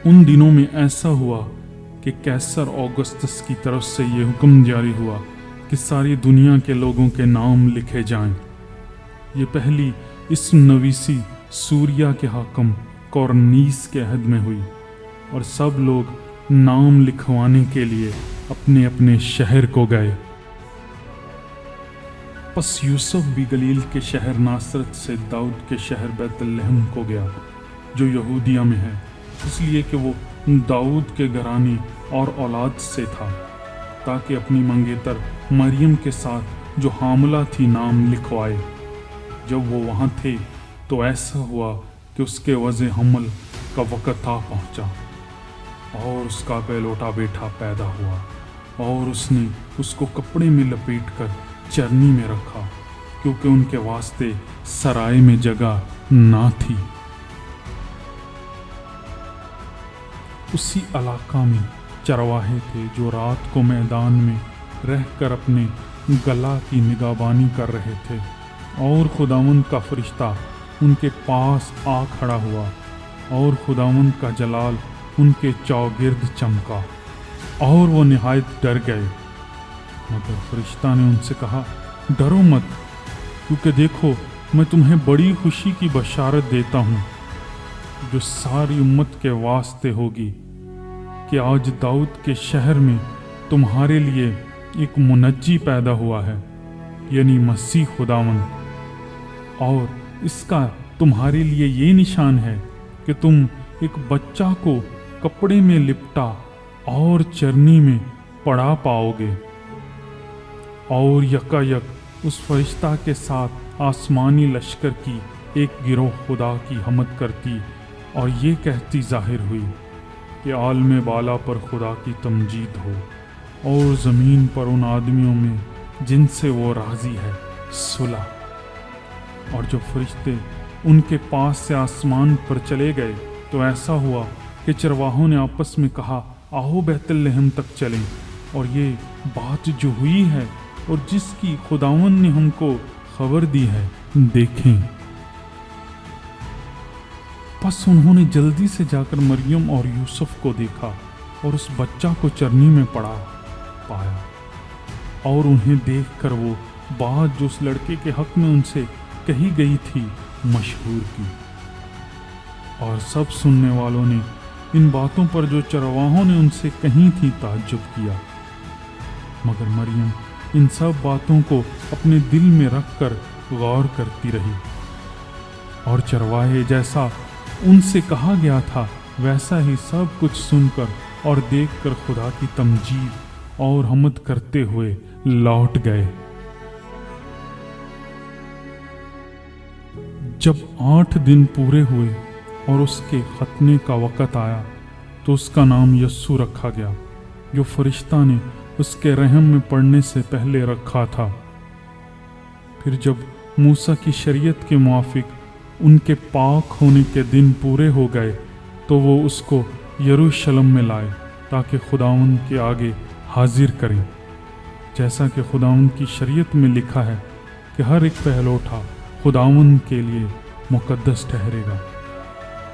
उन दिनों में ऐसा हुआ कि कैसर ऑगस्टस की तरफ से ये हुक्म जारी हुआ कि सारी दुनिया के लोगों के नाम लिखे जाएं। ये पहली इस नवीसी सूरिया के हाकिम कॉर्नीस के अहद में हुई और सब लोग नाम लिखवाने के लिए अपने अपने शहर को गए। बस यूसुफ भी गलील के शहर नासरत से दाऊद के शहर बैतलहम को गया जो यहूदिया में है, इसलिए कि वो दाऊद के घराने और औलाद से था, ताकि अपनी मंगेतर मरियम के साथ जो हामला थी नाम लिखवाए। जब वो वहाँ थे तो ऐसा हुआ कि उसके वज़े हमल का वक़्त आ पहुँचा और उसका पहलोटा बेटा पैदा हुआ और उसने उसको कपड़े में लपेटकर चरनी में रखा, क्योंकि उनके वास्ते सराय में जगह ना थी। उसी इलाका में चरवाहे थे जो रात को मैदान में रहकर अपने गला की निगाहबानी कर रहे थे, और खुदावंद का फरिश्ता उनके पास आ खड़ा हुआ और खुदावंद का जलाल उनके चौगिर्द चमका और वो निहायत डर गए। मगर फरिश्ता ने उनसे कहा, डरो मत, क्योंकि देखो मैं तुम्हें बड़ी खुशी की बशारत देता हूँ जो सारी उम्मत के वास्ते होगी कि आज दाऊद के शहर में तुम्हारे लिए एक मुनज्जी पैदा हुआ है, यानी मसीह खुदावंद। और इसका तुम्हारे लिए ये निशान है कि तुम एक बच्चा को कपड़े में लिपटा और चरनी में पड़ा पाओगे। और यकायक उस फरिश्ता के साथ आसमानी लश्कर की एक गिरोह खुदा की हमद करती और ये कहती जाहिर हुई कि आलम बाला पर खुदा की तमजीद हो और ज़मीन पर उन आदमियों में जिनसे वो राज़ी है सुलह। और जब फरिश्ते उनके पास से आसमान पर चले गए तो ऐसा हुआ कि चरवाहों ने आपस में कहा, आओ बैतलहम तक चलें और ये बात जो हुई है और जिसकी खुदावंद ने हमको खबर दी है देखें। बस उन्होंने जल्दी से जाकर मरियम और यूसुफ को देखा और उस बच्चा को चरनी में पड़ा पाया, और उन्हें देखकर वो बात जो उस लड़के के हक में उनसे कही गई थी मशहूर की। और सब सुनने वालों ने इन बातों पर जो चरवाहों ने उनसे कही थी ताज्जुब किया। मगर मरियम इन सब बातों को अपने दिल में रखकर गौर करती रही, और चरवाहे जैसा उनसे कहा गया था वैसा ही सब कुछ सुनकर और देखकर खुदा की तमजीद और हमद करते हुए लौट गए। जब 8 दिन पूरे हुए और उसके खतने का वक़्त आया तो उसका नाम यस्सु रखा गया, जो फरिश्ता ने उसके रहम में पड़ने से पहले रखा था। फिर जब मूसा की शरीयत के मुआफिक उनके पाक होने के दिन पूरे हो गए तो वो उसको यरूशलेम में लाए ताकि खुदावंद के आगे हाजिर करें, जैसा कि खुदावंद की शरीयत में लिखा है कि हर एक पहलौठा खुदावंद के लिए मुकद्दस ठहरेगा।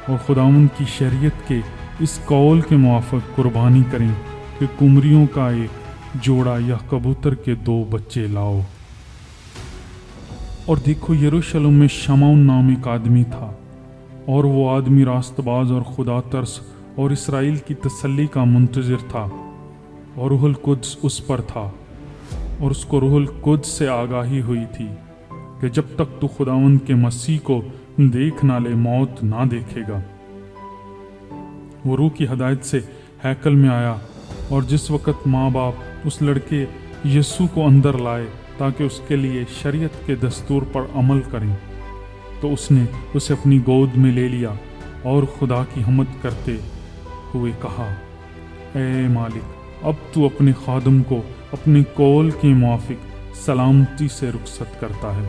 और खुदावंद की शरीयत के इस कौल के मुआफिक कुर्बानी करें कि कुमरियों का एक जोड़ा या कबूतर के 2 बच्चे लाओ। और देखो यरूशलेम में शमौन नाम एक आदमी था, और वो आदमी रास्तबाज और खुदा तरस और इसराइल की तसल्ली का मुंतज़िर था, और रूहुल कुद्स उस पर था, और उसको रूहुल कुद्स से आगाही हुई थी कि जब तक तू खुदावंद के मसीह को देख ना ले मौत ना देखेगा। वो रूह की हदायत से हैकल में आया, और जिस वक़्त माँ बाप उस लड़के यीशु को अंदर लाए ताकि उसके लिए शरीयत के दस्तूर पर अमल करें, तो उसने उसे अपनी गोद में ले लिया और खुदा की हमद करते हुए कहा, ए मालिक, अब तू अपने खादम को अपने कौल के मुआफिक सलामती से रुखसत करता है,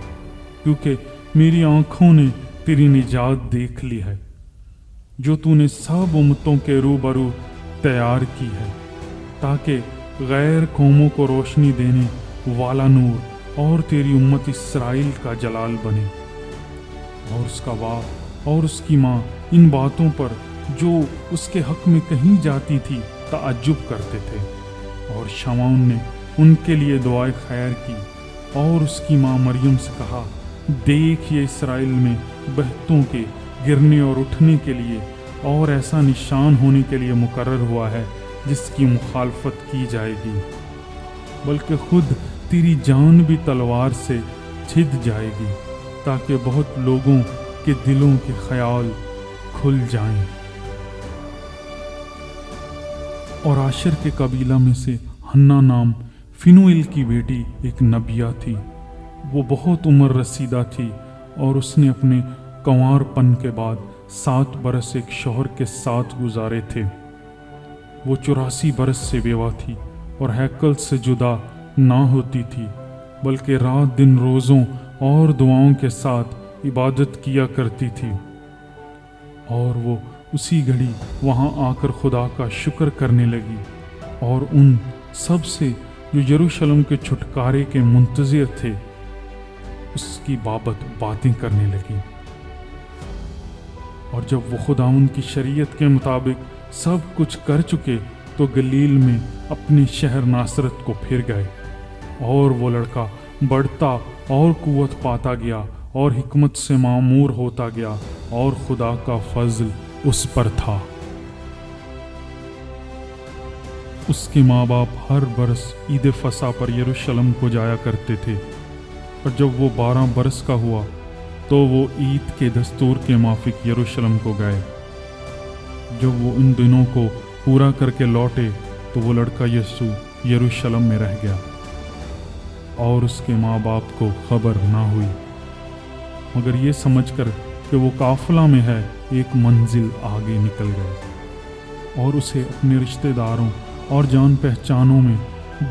क्योंकि मेरी आँखों ने तेरी निजात देख ली है जो तूने सब उम्मतों के रूबरू तैयार की है, ताकि गैर कौमों को रोशनी देने वाला नूर और तेरी उम्मत इसराइल का जलाल बने। और उसका बाप और उसकी माँ इन बातों पर جو اس کے حق میں کہیں جاتی تھی تعجب کرتے تھے، اور شمعون نے ان کے لیے دعائے خیر کی اور اس کی ماں مریم سے کہا، دیکھ یہ اسرائیل میں بہتوں کے گرنے اور اٹھنے کے لیے اور ایسا نشان ہونے کے لیے مقرر ہوا ہے جس کی مخالفت کی جائے گی، بلکہ خود تیری جان بھی تلوار سے چھد جائے گی تاکہ بہت لوگوں کے دلوں کے خیال کھل جائیں۔ اور عاشر کے قبیلہ میں سے حنا نام فنوئیل کی بیٹی ایک نبیہ تھی۔ وہ بہت عمر رسیدہ تھی اور اس نے اپنے کنوار پن کے بعد 7 برس ایک شوہر کے ساتھ گزارے تھے۔ وہ 84 برس سے بیوہ تھی اور ہیکل سے جدا نہ ہوتی تھی، بلکہ رات دن روزوں اور دعاؤں کے ساتھ عبادت کیا کرتی تھی۔ اور وہ اسی گھڑی وہاں آ کر خدا کا شکر کرنے لگی اور ان سب سے جو یروشلم کے چھٹکارے کے منتظر تھے اس کی بابت باتیں کرنے لگی۔ اور جب وہ خداوند کی شریعت کے مطابق سب کچھ کر چکے تو گلیل میں اپنے شہر ناصرت کو پھر گئے، اور وہ لڑکا بڑھتا اور قوت پاتا گیا اور حکمت سے معمور ہوتا گیا، اور خدا کا فضل اس پر تھا۔ اس کے ماں باپ ہر برس عید فصح پر یروشلم کو جایا کرتے تھے، اور جب وہ 12 برس کا ہوا تو وہ عید کے دستور کے موافق یروشلم کو گئے۔ جب وہ ان دنوں کو پورا کر کے لوٹے تو وہ لڑکا یسوع یروشلم میں رہ گیا، اور اس کے ماں باپ کو خبر نہ ہوئی، مگر یہ سمجھ کر کہ وہ قافلہ میں ہے ایک منزل آگے نکل گئے اور اسے اپنے رشتہ داروں اور جان پہچانوں میں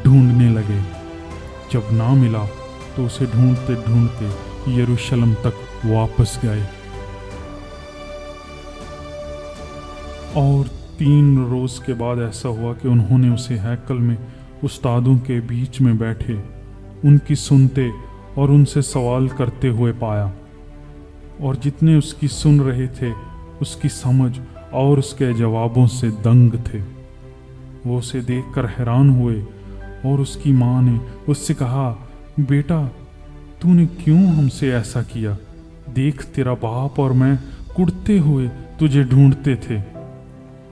ڈھونڈنے لگے۔ جب نہ ملا تو اسے ڈھونڈتے ڈھونڈتے یروشلم تک واپس گئے۔ اور 3 روز کے بعد ایسا ہوا کہ انہوں نے اسے ہیکل میں استادوں کے بیچ میں بیٹھے ان کی سنتے اور ان سے سوال کرتے ہوئے پایا، اور جتنے اس کی سن رہے تھے اس کی سمجھ اور اس کے جوابوں سے دنگ تھے۔ وہ اسے دیکھ کر حیران ہوئے، اور اس کی ماں نے اس سے کہا، بیٹا تو نے کیوں ہم سے ایسا کیا؟ دیکھ تیرا باپ اور میں کڑتے ہوئے تجھے ڈھونڈتے تھے۔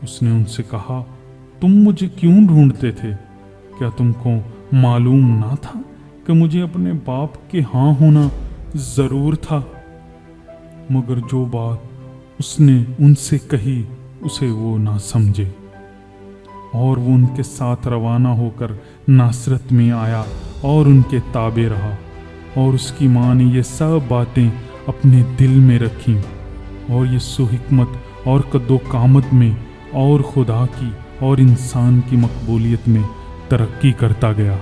اس نے ان سے کہا، تم مجھے کیوں ڈھونڈتے تھے؟ کیا تم کو معلوم نہ تھا کہ مجھے اپنے باپ کے ہاں ہونا ضرور تھا؟ مگر جو بات اس نے ان سے کہی اسے وہ نہ سمجھے، اور وہ ان کے ساتھ روانہ ہو کر ناصرت میں آیا اور ان کے تابع رہا۔ اور اس کی ماں نے یہ سب باتیں اپنے دل میں رکھیں، اور یسوع حکمت اور قد و قامت میں اور خدا کی اور انسان کی مقبولیت میں ترقی کرتا گیا۔